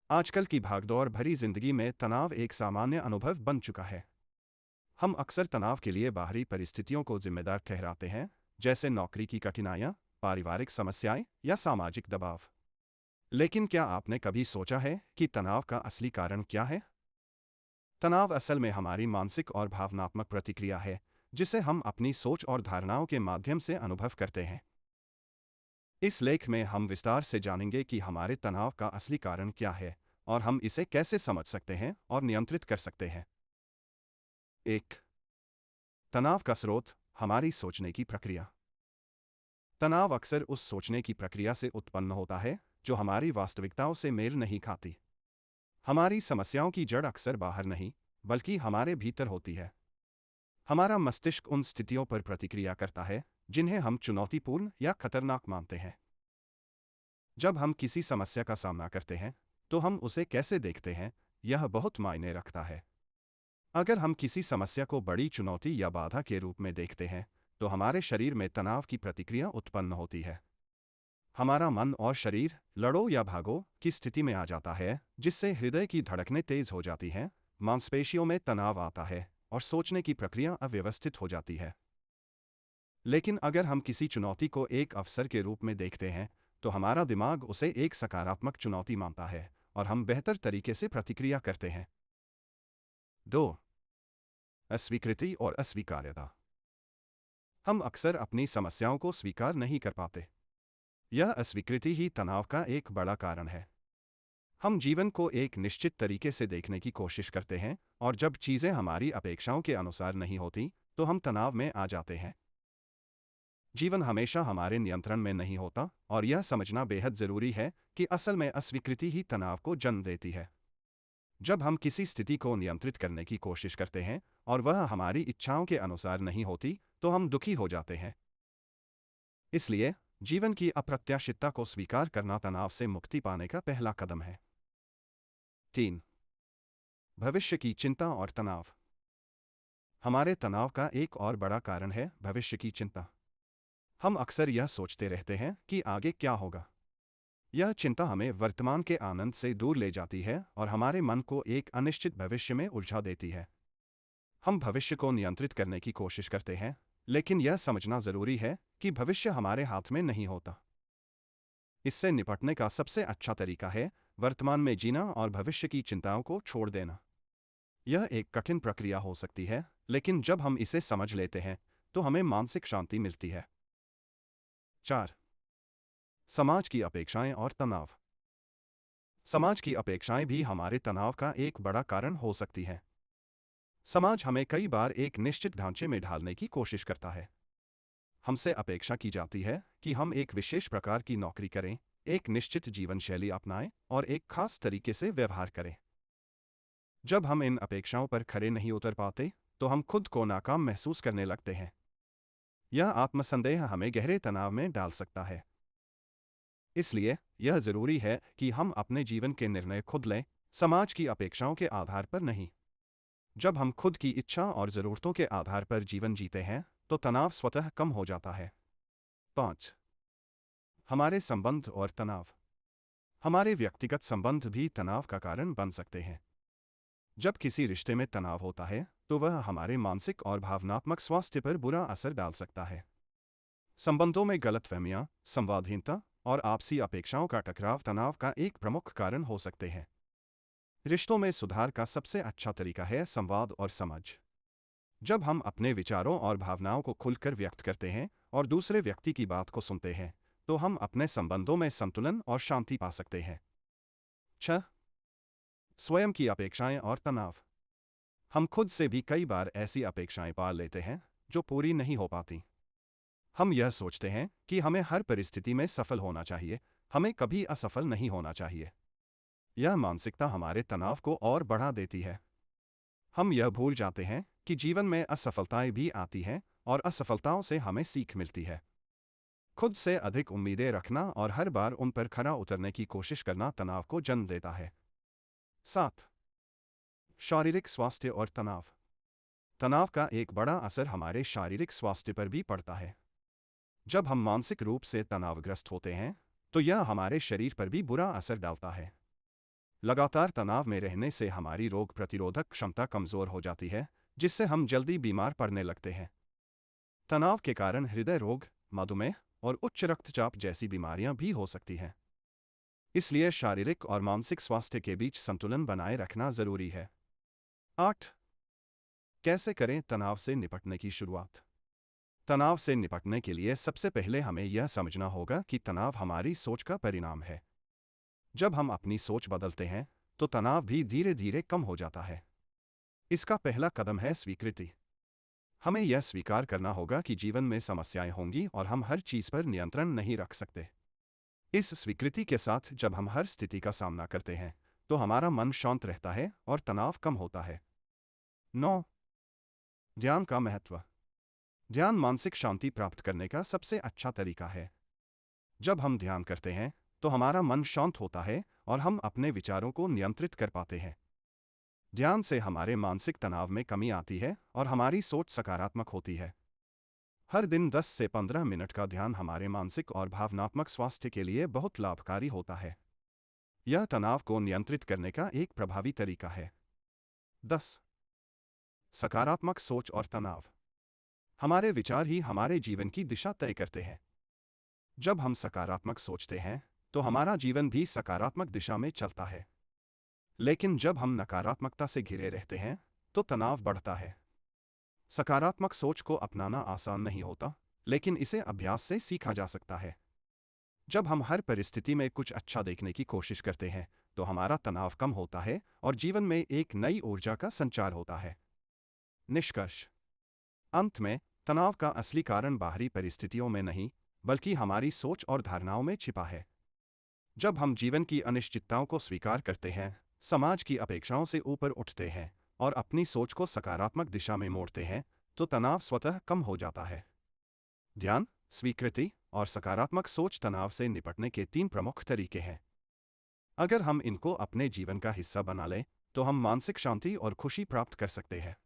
आजकल की भागदौड़ भरी जिंदगी में तनाव एक सामान्य अनुभव बन चुका है। हम अक्सर तनाव के लिए बाहरी परिस्थितियों को जिम्मेदार ठहराते हैं, जैसे नौकरी की कठिनाइयां, पारिवारिक समस्याएं या सामाजिक दबाव। लेकिन क्या आपने कभी सोचा है कि तनाव का असली कारण क्या है? तनाव असल में हमारी मानसिक और भावनात्मक प्रतिक्रिया है, जिसे हम अपनी सोच और धारणाओं के माध्यम से अनुभव करते हैं। इस लेख में हम विस्तार से जानेंगे कि हमारे तनाव का असली कारण क्या है और हम इसे कैसे समझ सकते हैं और नियंत्रित कर सकते हैं। 1. तनाव का स्रोत, हमारी सोचने की प्रक्रिया। तनाव अक्सर उस सोचने की प्रक्रिया से उत्पन्न होता है जो हमारी वास्तविकताओं से मेल नहीं खाती। हमारी समस्याओं की जड़ अक्सर बाहर नहीं, बल्कि हमारे भीतर होती है। हमारा मस्तिष्क उन स्थितियों पर प्रतिक्रिया करता है जिन्हें हम चुनौतीपूर्ण या खतरनाक मानते हैं। जब हम किसी समस्या का सामना करते हैं, तो हम उसे कैसे देखते हैं, यह बहुत मायने रखता है। अगर हम किसी समस्या को बड़ी चुनौती या बाधा के रूप में देखते हैं, तो हमारे शरीर में तनाव की प्रतिक्रिया उत्पन्न होती है। हमारा मन और शरीर लड़ो या भागो की स्थिति में आ जाता है, जिससे हृदय की धड़कनें तेज हो जाती हैं, मांसपेशियों में तनाव आता है और सोचने की प्रक्रिया अव्यवस्थित हो जाती है। लेकिन अगर हम किसी चुनौती को एक अवसर के रूप में देखते हैं, तो हमारा दिमाग उसे एक सकारात्मक चुनौती मानता है और हम बेहतर तरीके से प्रतिक्रिया करते हैं। 2. अस्वीकृति और अस्वीकार्यता। हम अक्सर अपनी समस्याओं को स्वीकार नहीं कर पाते। यह अस्वीकृति ही तनाव का एक बड़ा कारण है। हम जीवन को एक निश्चित तरीके से देखने की कोशिश करते हैं, और जब चीज़ें हमारी अपेक्षाओं के अनुसार नहीं होती, तो हम तनाव में आ जाते हैं। जीवन हमेशा हमारे नियंत्रण में नहीं होता, और यह समझना बेहद ज़रूरी है कि असल में अस्वीकृति ही तनाव को जन्म देती है। जब हम किसी स्थिति को नियंत्रित करने की कोशिश करते हैं और वह हमारी इच्छाओं के अनुसार नहीं होती, तो हम दुखी हो जाते हैं। इसलिए जीवन की अप्रत्याशितता को स्वीकार करना तनाव से मुक्ति पाने का पहला कदम है। 3. भविष्य की चिंता और तनाव। हमारे तनाव का एक और बड़ा कारण है भविष्य की चिंता। हम अक्सर यह सोचते रहते हैं कि आगे क्या होगा। यह चिंता हमें वर्तमान के आनंद से दूर ले जाती है और हमारे मन को एक अनिश्चित भविष्य में उलझा देती है। हम भविष्य को नियंत्रित करने की कोशिश करते हैं, लेकिन यह समझना ज़रूरी है कि भविष्य हमारे हाथ में नहीं होता। इससे निपटने का सबसे अच्छा तरीका है वर्तमान में जीना और भविष्य की चिंताओं को छोड़ देना। यह एक कठिन प्रक्रिया हो सकती है, लेकिन जब हम इसे समझ लेते हैं, तो हमें मानसिक शांति मिलती है। 4. समाज की अपेक्षाएं और तनाव। समाज की अपेक्षाएं भी हमारे तनाव का एक बड़ा कारण हो सकती हैं। समाज हमें कई बार एक निश्चित ढांचे में ढालने की कोशिश करता है। हमसे अपेक्षा की जाती है कि हम एक विशेष प्रकार की नौकरी करें, एक निश्चित जीवन शैली अपनाएं और एक खास तरीके से व्यवहार करें। जब हम इन अपेक्षाओं पर खरे नहीं उतर पाते, तो हम खुद को नाकाम महसूस करने लगते हैं। यह आत्मसंदेह हमें गहरे तनाव में डाल सकता है। इसलिए यह जरूरी है कि हम अपने जीवन के निर्णय खुद लें, समाज की अपेक्षाओं के आधार पर नहीं। जब हम खुद की इच्छा और ज़रूरतों के आधार पर जीवन जीते हैं, तो तनाव स्वतः कम हो जाता है। 5. हमारे संबंध और तनाव। हमारे व्यक्तिगत संबंध भी तनाव का कारण बन सकते हैं। जब किसी रिश्ते में तनाव होता है, तो वह हमारे मानसिक और भावनात्मक स्वास्थ्य पर बुरा असर डाल सकता है। संबंधों में गलतफहमियां, संवादहीनता और आपसी अपेक्षाओं का टकराव तनाव का एक प्रमुख कारण हो सकते हैं। रिश्तों में सुधार का सबसे अच्छा तरीका है संवाद और समझ। जब हम अपने विचारों और भावनाओं को खुलकर व्यक्त करते हैं और दूसरे व्यक्ति की बात को सुनते हैं, तो हम अपने संबंधों में संतुलन और शांति पा सकते हैं। 6. स्वयं की अपेक्षाएं और तनाव। हम खुद से भी कई बार ऐसी अपेक्षाएं पाल लेते हैं जो पूरी नहीं हो पाती। हम यह सोचते हैं कि हमें हर परिस्थिति में सफल होना चाहिए, हमें कभी असफल नहीं होना चाहिए। यह मानसिकता हमारे तनाव को और बढ़ा देती है। हम यह भूल जाते हैं कि जीवन में असफलताएं भी आती हैं और असफलताओं से हमें सीख मिलती है। खुद से अधिक उम्मीदें रखना और हर बार उन पर खरा उतरने की कोशिश करना तनाव को जन्म देता है। 7. शारीरिक स्वास्थ्य और तनाव। तनाव का एक बड़ा असर हमारे शारीरिक स्वास्थ्य पर भी पड़ता है। जब हम मानसिक रूप से तनावग्रस्त होते हैं, तो यह हमारे शरीर पर भी बुरा असर डालता है। लगातार तनाव में रहने से हमारी रोग प्रतिरोधक क्षमता कमज़ोर हो जाती है, जिससे हम जल्दी बीमार पड़ने लगते हैं। तनाव के कारण हृदय रोग, मधुमेह और उच्च रक्तचाप जैसी बीमारियां भी हो सकती हैं। इसलिए शारीरिक और मानसिक स्वास्थ्य के बीच संतुलन बनाए रखना जरूरी है। 8. कैसे करें तनाव से निपटने की शुरुआत? तनाव से निपटने के लिए सबसे पहले हमें यह समझना होगा कि तनाव हमारी सोच का परिणाम है। जब हम अपनी सोच बदलते हैं, तो तनाव भी धीरे धीरे कम हो जाता है। इसका पहला कदम है स्वीकृति। हमें यह स्वीकार करना होगा कि जीवन में समस्याएं होंगी और हम हर चीज पर नियंत्रण नहीं रख सकते। इस स्वीकृति के साथ जब हम हर स्थिति का सामना करते हैं, तो हमारा मन शांत रहता है और तनाव कम होता है। 9. ध्यान का महत्व। ध्यान मानसिक शांति प्राप्त करने का सबसे अच्छा तरीका है। जब हम ध्यान करते हैं, तो हमारा मन शांत होता है और हम अपने विचारों को नियंत्रित कर पाते हैं। ध्यान से हमारे मानसिक तनाव में कमी आती है और हमारी सोच सकारात्मक होती है। हर दिन 10 से 15 मिनट का ध्यान हमारे मानसिक और भावनात्मक स्वास्थ्य के लिए बहुत लाभकारी होता है। यह तनाव को नियंत्रित करने का एक प्रभावी तरीका है। 10. सकारात्मक सोच और तनाव। हमारे विचार ही हमारे जीवन की दिशा तय करते हैं। जब हम सकारात्मक सोचते हैं, तो हमारा जीवन भी सकारात्मक दिशा में चलता है। लेकिन जब हम नकारात्मकता से घिरे रहते हैं, तो तनाव बढ़ता है। सकारात्मक सोच को अपनाना आसान नहीं होता, लेकिन इसे अभ्यास से सीखा जा सकता है। जब हम हर परिस्थिति में कुछ अच्छा देखने की कोशिश करते हैं, तो हमारा तनाव कम होता है और जीवन में एक नई ऊर्जा का संचार होता है। निष्कर्ष। अंत में, तनाव का असली कारण बाहरी परिस्थितियों में नहीं, बल्कि हमारी सोच और धारणाओं में छिपा है। जब हम जीवन की अनिश्चितताओं को स्वीकार करते हैं, समाज की अपेक्षाओं से ऊपर उठते हैं और अपनी सोच को सकारात्मक दिशा में मोड़ते हैं, तो तनाव स्वतः कम हो जाता है। ध्यान, स्वीकृति और सकारात्मक सोच तनाव से निपटने के 3 प्रमुख तरीके हैं। अगर हम इनको अपने जीवन का हिस्सा बना लें, तो हम मानसिक शांति और खुशी प्राप्त कर सकते हैं।